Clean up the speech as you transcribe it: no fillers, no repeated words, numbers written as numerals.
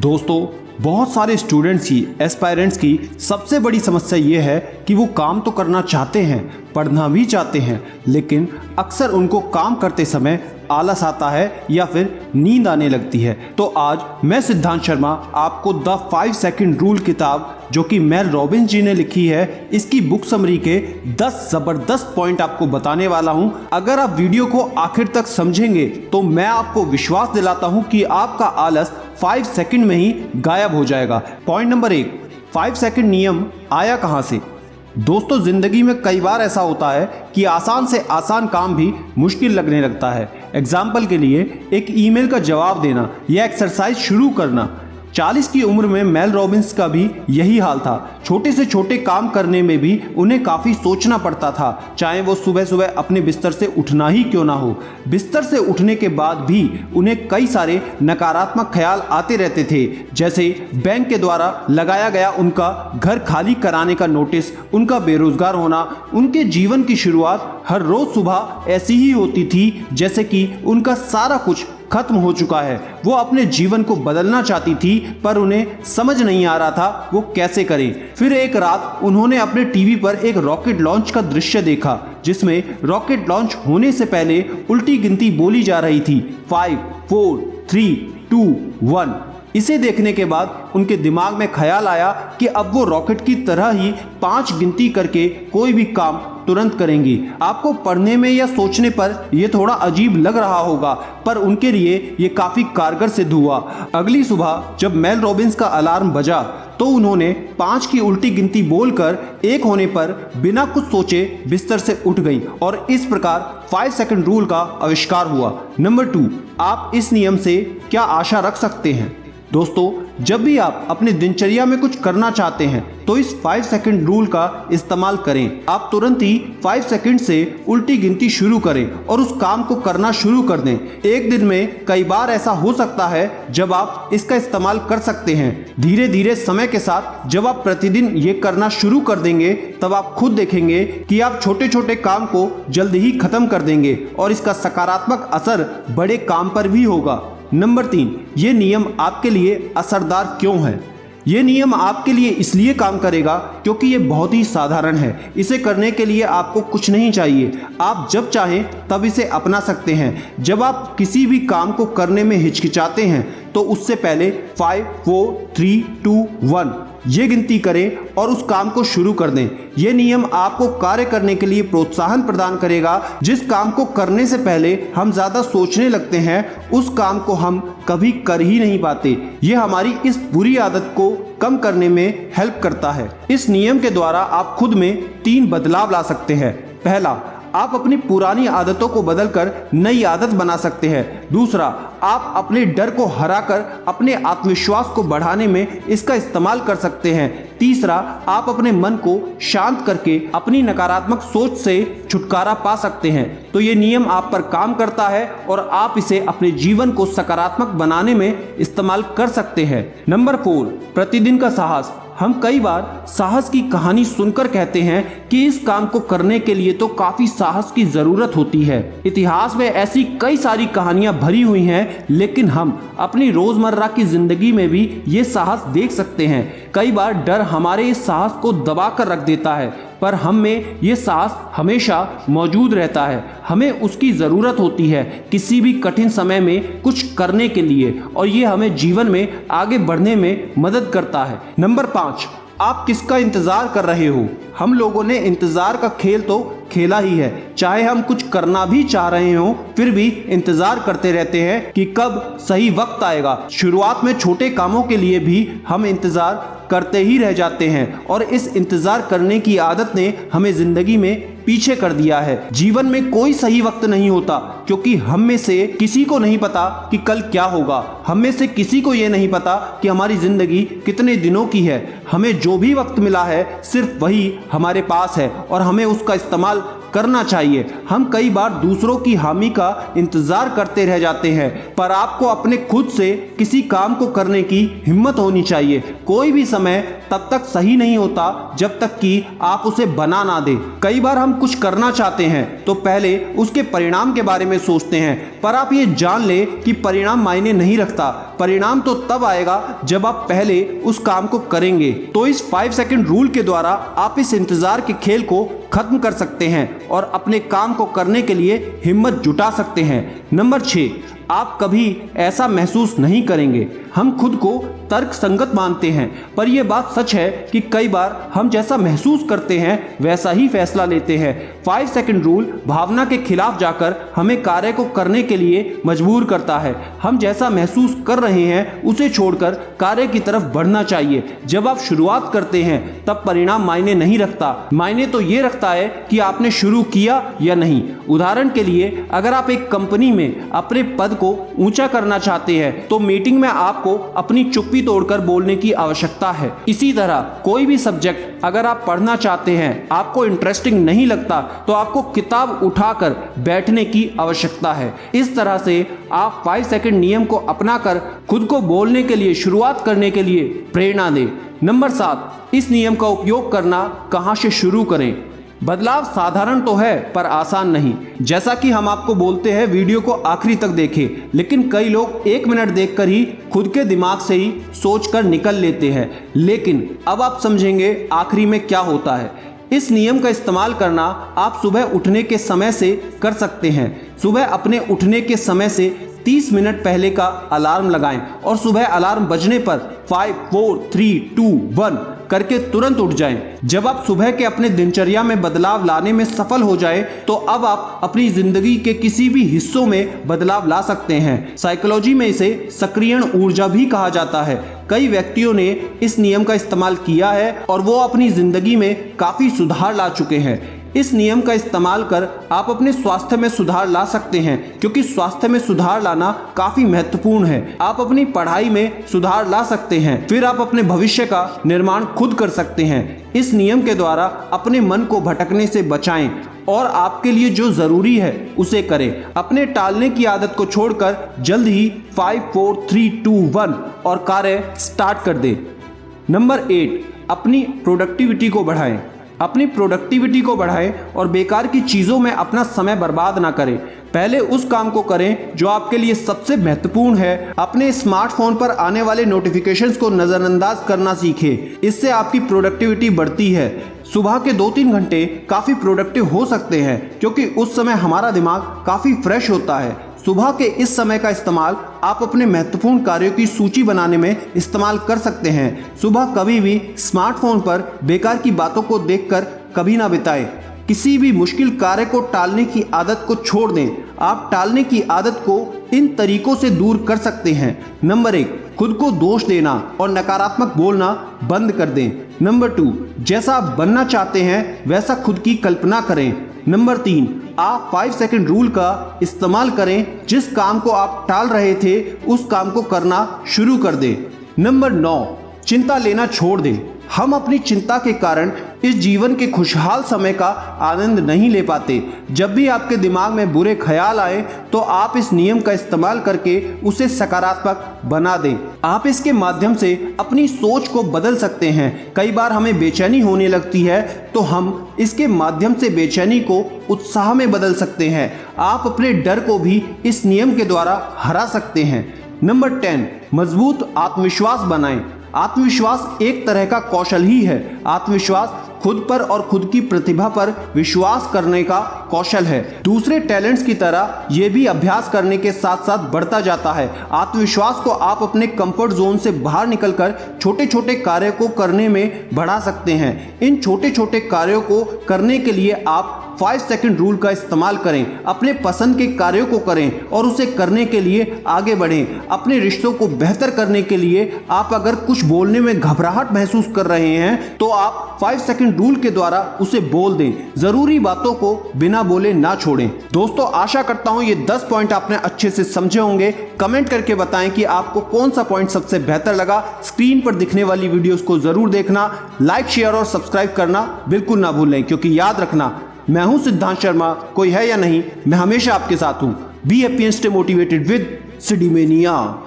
दोस्तों, बहुत सारे स्टूडेंट्स की एस्पायरेंट्स की सबसे बड़ी समस्या ये है कि वो काम तो करना चाहते हैं, पढ़ना भी चाहते हैं, लेकिन अक्सर उनको काम करते समय आलस आता है या फिर नींद आने लगती है। तो आज मैं सिद्धांत शर्मा आपको द 5 सेकंड रूल किताब जो कि मेल रॉबिन्स जी ने लिखी है, इसकी बुक समरी के 10 ज़बरदस्त पॉइंट आपको बताने वाला हूं। अगर आप वीडियो को आखिर तक समझेंगे तो मैं आपको विश्वास दिलाता हूं कि आपका आलस 5 सेकंड में ही गायब हो जाएगा। पॉइंट नंबर 1, 5 सेकंड नियम आया कहां से? दोस्तों, जिंदगी में कई बार ऐसा होता है कि आसान से आसान काम भी मुश्किल लगने लगता है। एग्जाम्पल के लिए एक ईमेल का जवाब देना या एक्सरसाइज शुरू करना। 40 की उम्र में मेल रॉबिन्स का भी यही हाल था। छोटे से छोटे काम करने में भी उन्हें काफ़ी सोचना पड़ता था, चाहे वो सुबह सुबह अपने बिस्तर से उठना ही क्यों ना हो। बिस्तर से उठने के बाद भी उन्हें कई सारे नकारात्मक ख्याल आते रहते थे, जैसे बैंक के द्वारा लगाया गया उनका घर खाली कराने का नोटिस, उनका बेरोजगार होना, उनके जीवन की शुरुआत हर रोज़ सुबह ऐसी ही होती थी जैसे कि उनका सारा कुछ खत्म हो चुका है। वो अपने जीवन को बदलना चाहती थी, पर उन्हें समझ नहीं आ रहा था वो कैसे करें। फिर एक रात उन्होंने अपने टीवी पर एक रॉकेट लॉन्च का दृश्य देखा, जिसमें रॉकेट लॉन्च होने से पहले उल्टी गिनती बोली जा रही थी, 5 4 3 2 1। इसे देखने के बाद उनके दिमाग में ख्याल आया कि अब वो रॉकेट की तरह ही 5 गिनती करके कोई भी काम तुरंत करेंगी। आपको पढ़ने में या सोचने पर यह थोड़ा अजीब लग रहा होगा, पर उनके लिए ये काफी कारगर सिद्ध हुआ। अगली सुबह जब मेल रॉबिन्स का अलार्म बजा तो उन्होंने 5 की उल्टी गिनती बोलकर 1 होने पर बिना कुछ सोचे बिस्तर से उठ गई और इस प्रकार 5 सेकंड रूल का आविष्कार हुआ। नंबर 2, आप इस नियम से क्या आशा रख सकते हैं? दोस्तों, जब भी आप अपनी दिनचर्या में कुछ करना चाहते हैं तो इस 5 सेकंड रूल का इस्तेमाल करें। आप तुरंत ही 5 सेकंड से उल्टी गिनती शुरू करें और उस काम को करना शुरू कर दें। एक दिन में कई बार ऐसा हो सकता है जब आप इसका इस्तेमाल कर सकते हैं। धीरे धीरे समय के साथ जब आप प्रतिदिन ये करना शुरू कर देंगे, तब आप खुद देखेंगे कि आप छोटे छोटे काम को जल्द ही खत्म कर देंगे और इसका सकारात्मक असर बड़े काम पर भी होगा। नंबर 3, ये नियम आपके लिए असरदार क्यों है? ये नियम आपके लिए इसलिए काम करेगा क्योंकि ये बहुत ही साधारण है। इसे करने के लिए आपको कुछ नहीं चाहिए, आप जब चाहें तब इसे अपना सकते हैं। जब आप किसी भी काम को करने में हिचकिचाते हैं तो उससे पहले 5 4 3 2 1 ये गिनती करें और उस काम को शुरू कर दें। यह नियम आपको कार्य करने के लिए प्रोत्साहन प्रदान करेगा। जिस काम को करने से पहले हम ज़्यादा सोचने लगते हैं, उस काम को हम कभी कर ही नहीं पाते। यह हमारी इस बुरी आदत को कम करने में हेल्प करता है। इस नियम के द्वारा आप खुद में 3 बदलाव ला सकते हैं। पहला, आप अपनी पुरानी आदतों को बदलकर नई आदत बना सकते हैं। दूसरा, आप अपने डर को हराकर अपने आत्मविश्वास को बढ़ाने में इसका इस्तेमाल कर सकते हैं। तीसरा, आप अपने मन को शांत करके अपनी नकारात्मक सोच से छुटकारा पा सकते हैं। तो ये नियम आप पर काम करता है और आप इसे अपने जीवन को सकारात्मक बनाने में इस्तेमाल कर सकते हैं। नंबर 4, प्रतिदिन का साहस। हम कई बार साहस की कहानी सुनकर कहते हैं कि इस काम को करने के लिए तो काफी साहस की जरूरत होती है। इतिहास में ऐसी कई सारी कहानियां भरी हुई हैं, लेकिन हम अपनी रोजमर्रा की जिंदगी में भी ये साहस देख सकते हैं। कई बार डर हमारे इस साहस को दबा कर रख देता है, पर हम में ये साहस हमेशा मौजूद रहता है। हमें उसकी ज़रूरत होती है किसी भी कठिन समय में कुछ करने के लिए, और ये हमें जीवन में आगे बढ़ने में मदद करता है। नंबर 5, आप किसका इंतज़ार कर रहे हो? हम लोगों ने इंतज़ार का खेल तो खेला ही है। चाहे हम कुछ करना भी चाह रहे हों, फिर भी इंतज़ार करते रहते हैं कि कब सही वक्त आएगा। शुरुआत में छोटे कामों के लिए भी हम इंतज़ार करते ही रह जाते हैं और इस इंतज़ार करने की आदत ने हमें ज़िंदगी में पीछे कर दिया है। जीवन में कोई सही वक्त नहीं होता, क्योंकि हम में से किसी को नहीं पता कि कल क्या होगा। हम में से किसी को ये नहीं पता कि हमारी ज़िंदगी कितने दिनों की है। हमें जो भी वक्त मिला है सिर्फ वही हमारे पास है और हमें उसका इस्तेमाल करना चाहिए। हम कई बार दूसरों की हामी का इंतजार करते रह जाते हैं, पर आपको अपने खुद से किसी काम को करने की हिम्मत होनी चाहिए। कोई भी समय तब तक सही नहीं होता जब तक कि आप उसे बना ना दे। कई बार हम कुछ करना चाहते हैं तो पहले उसके परिणाम के बारे में सोचते हैं, पर आप ये जान ले कि परिणाम मायने नहीं रखता। परिणाम तो तब आएगा जब आप पहले उस काम को करेंगे। तो इस 5 सेकंड रूल के द्वारा आप इस इंतजार के खेल को खत्म कर सकते हैं और अपने काम को करने के लिए हिम्मत जुटा सकते हैं। नंबर 6, आप कभी ऐसा महसूस नहीं करेंगे। हम खुद को तर्क संगत मानते हैं, पर यह बात सच है कि कई बार हम जैसा महसूस करते हैं वैसा ही फैसला लेते हैं। 5 सेकंड रूल भावना के खिलाफ जाकर हमें कार्य को करने के लिए मजबूर करता है। हम जैसा महसूस कर रहे हैं उसे छोड़कर कार्य की तरफ बढ़ना चाहिए। जब आप शुरुआत करते हैं तब परिणाम मायने नहीं रखता, मायने तो ये रखता है कि आपने शुरू किया या नहीं। उदाहरण के लिए, अगर आप एक कंपनी में अपने पद को ऊंचा करना चाहते हैं तो मीटिंग में आपको अपनी चुप्पी तोड़कर बोलने की आवश्यकता है। इसी तरह कोई भी सब्जेक्ट अगर आप पढ़ना चाहते हैं, आपको इंटरेस्टिंग नहीं लगता तो आपको किताब उठाकर बैठने की आवश्यकता है। इस तरह से आप 5 सेकंड नियम को अपनाकर खुद को बोलने के लिए, शुरुआत करने के लिए प्रेरणा दें। नंबर 7, इस नियम का उपयोग करना कहां से शुरू करें। बदलाव साधारण तो है पर आसान नहीं। जैसा कि हम आपको बोलते हैं वीडियो को आखिरी तक देखें, लेकिन कई लोग 1 मिनट देखकर ही खुद के दिमाग से ही सोचकर निकल लेते हैं। लेकिन अब आप समझेंगे आखिरी में क्या होता है। इस नियम का इस्तेमाल करना आप सुबह उठने के समय से कर सकते हैं। सुबह अपने उठने के समय से 30 मिनट पहले का अलार्म लगाएं और सुबह अलार्म बजने पर 5, 4, 3, 2, 1 करके तुरंत उठ जाएं। जब आप सुबह के अपने दिनचर्या में बदलाव लाने में सफल हो जाएं, तो अब आप अपनी जिंदगी के किसी भी हिस्सों में बदलाव ला सकते हैं। साइकोलॉजी में इसे सक्रियण ऊर्जा भी कहा जाता है। कई व्यक्तियों ने इस नियम का इस्तेमाल किया है और वो अपनी जिंदगी में काफी सुधार ला चुके हैं। इस नियम का इस्तेमाल कर आप अपने स्वास्थ्य में सुधार ला सकते हैं, क्योंकि स्वास्थ्य में सुधार लाना काफी महत्वपूर्ण है। आप अपनी पढ़ाई में सुधार ला सकते हैं, फिर आप अपने भविष्य का निर्माण खुद कर सकते हैं। इस नियम के द्वारा अपने मन को भटकने से बचाएं और आपके लिए जो जरूरी है उसे करें। अपने टालने की आदत को छोड़कर जल्द ही 5, 4, 3, 2, 1 और कार्य स्टार्ट कर दें। नंबर 8, अपनी प्रोडक्टिविटी को बढ़ाएं। अपनी प्रोडक्टिविटी को बढ़ाएं और बेकार की चीज़ों में अपना समय बर्बाद ना करें। पहले उस काम को करें जो आपके लिए सबसे महत्वपूर्ण है। अपने स्मार्टफोन पर आने वाले नोटिफिकेशंस को नज़रअंदाज करना सीखें। इससे आपकी प्रोडक्टिविटी बढ़ती है। सुबह के 2-3 घंटे काफ़ी प्रोडक्टिव हो सकते हैं, क्योंकि उस समय हमारा दिमाग काफ़ी फ्रेश होता है। सुबह के इस समय का इस्तेमाल आप अपने महत्वपूर्ण कार्यों की सूची बनाने में इस्तेमाल कर सकते हैं। सुबह कभी भी स्मार्टफोन पर बेकार की बातों को देखकर कभी ना बिताएं। किसी भी मुश्किल कार्य को टालने की आदत को छोड़ दें। आप टालने की आदत को इन तरीकों से दूर कर सकते हैं। नंबर 1, खुद को दोष देना और नकारात्मक बोलना बंद कर दें। नंबर 2, जैसा आप बनना चाहते हैं वैसा खुद की कल्पना करें। नंबर 3, आप 5 सेकंड रूल का इस्तेमाल करें। जिस काम को आप टाल रहे थे उस काम को करना शुरू कर दें। नंबर 9, चिंता लेना छोड़ दें। हम अपनी चिंता के कारण इस जीवन के खुशहाल समय का आनंद नहीं ले पाते। जब भी आपके दिमाग में बुरे ख्याल आए तो आप इस नियम का इस्तेमाल करके उसे सकारात्मक बना दें। आप इसके माध्यम से अपनी सोच को बदल सकते हैं। कई बार हमें बेचैनी होने लगती है तो हम इसके माध्यम से बेचैनी को उत्साह में बदल सकते हैं। आप अपने डर को भी इस नियम के द्वारा हरा सकते हैं। नंबर 10, मजबूत आत्मविश्वास बनाएं। आत्मविश्वास एक तरह का कौशल ही है। आत्मविश्वास खुद पर और खुद की प्रतिभा पर विश्वास करने का कौशल है। दूसरे टैलेंट्स की तरह यह भी अभ्यास करने के साथ साथ बढ़ता जाता है। आत्मविश्वास को आप अपने कंफर्ट जोन से बाहर निकलकर छोटे छोटे कार्य को करने में बढ़ा सकते हैं। इन छोटे छोटे कार्यों को करने के लिए आप 5 सेकंड रूल का इस्तेमाल करें। अपने पसंद के कार्यों को करें और उसे करने के लिए आगे बढ़ें। अपने रिश्तों को बेहतर करने के लिए आप अगर कुछ बोलने में घबराहट महसूस कर रहे हैं तो आप 5 सेकंड रूल के द्वारा उसे बोल दें। जरूरी बातों को बिना बोले ना छोड़ें। दोस्तों, आशा करता हूं ये 10 पॉइंट आपने अच्छे से समझे होंगे। कमेंट करके बताएं कि आपको कौन सा पॉइंट सबसे बेहतर लगा। स्क्रीन पर दिखने वाली वीडियोस को जरूर देखना। लाइक, शेयर और सब्सक्राइब करना बिल्कुल ना भूलें, क्योंकि याद रखना मैं हूं सिद्धांत शर्मा, कोई है या नहीं, मैं हमेशा आपके साथ हूं। Be happy and stay motivated with सिडीमेनिया।